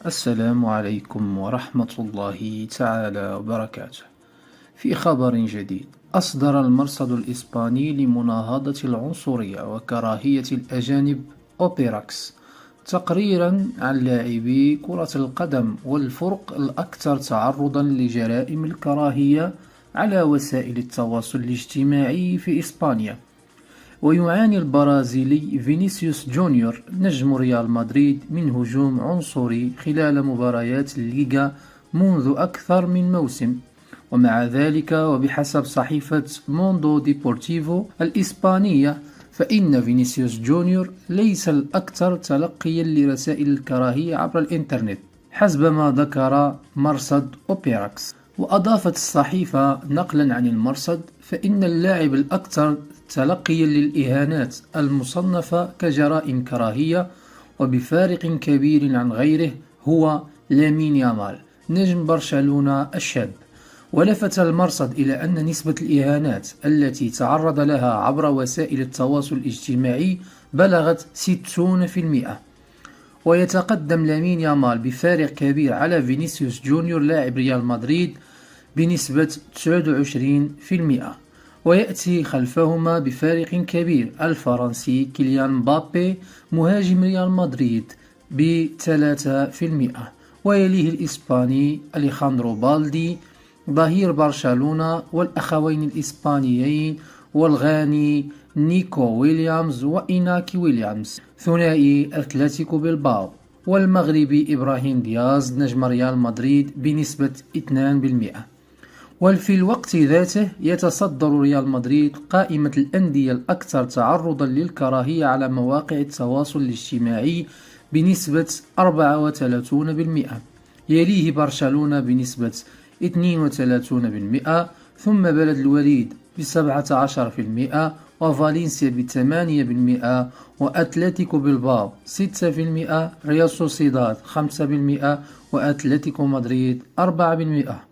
السلام عليكم ورحمة الله تعالى وبركاته. في خبر جديد، أصدر المرصد الإسباني لمناهضة العنصرية وكراهية الأجانب أوبيراكس تقريرا عن لاعبي كرة القدم والفرق الأكثر تعرضا لجرائم الكراهية على وسائل التواصل الاجتماعي في إسبانيا. ويعاني البرازيلي فينيسيوس جونيور نجم ريال مدريد من هجوم عنصري خلال مباريات الليغا منذ أكثر من موسم. ومع ذلك وبحسب صحيفة موندو ديبورتيفو الإسبانية، فإن فينيسيوس جونيور ليس الأكثر تلقيا لرسائل الكراهية عبر الإنترنت حسب ما ذكر مرصد أوبيراكس. وأضافت الصحيفة نقلا عن المرصد: فإن اللاعب الأكثر تلقيا للإهانات المصنفة كجرائم كراهية وبفارق كبير عن غيره هو لامين يامال نجم برشلونة الشاب. ولفت المرصد إلى أن نسبة الإهانات التي تعرض لها عبر وسائل التواصل الاجتماعي بلغت 60%. ويتقدم لامين يامال بفارق كبير على فينيسيوس جونيور لاعب ريال مدريد بنسبة 29%. ويأتي خلفهما بفارق كبير الفرنسي كيليان مبابي مهاجم ريال مدريد ب3%. ويليه الإسباني أليخاندرو بالدي ظهير برشلونة والأخوين الإسبانيين والغاني نيكو ويليامز وإيناكي ويليامز ثنائي أتلتيكو بلباو، والمغربي إبراهيم دياز نجم ريال مدريد بنسبة 2%. وفي الوقت ذاته يتصدر ريال مدريد قائمة الأندية الأكثر تعرضا للكراهية على مواقع التواصل الاجتماعي بنسبة 34%. يليه برشلونة بنسبة 32%، ثم بلد الوليد ب17%، وفالنسيا ب8%، وأتلتيكو بلباو 6%، ريال سوسيداد 5%، وأتلتيكو مدريد 4%.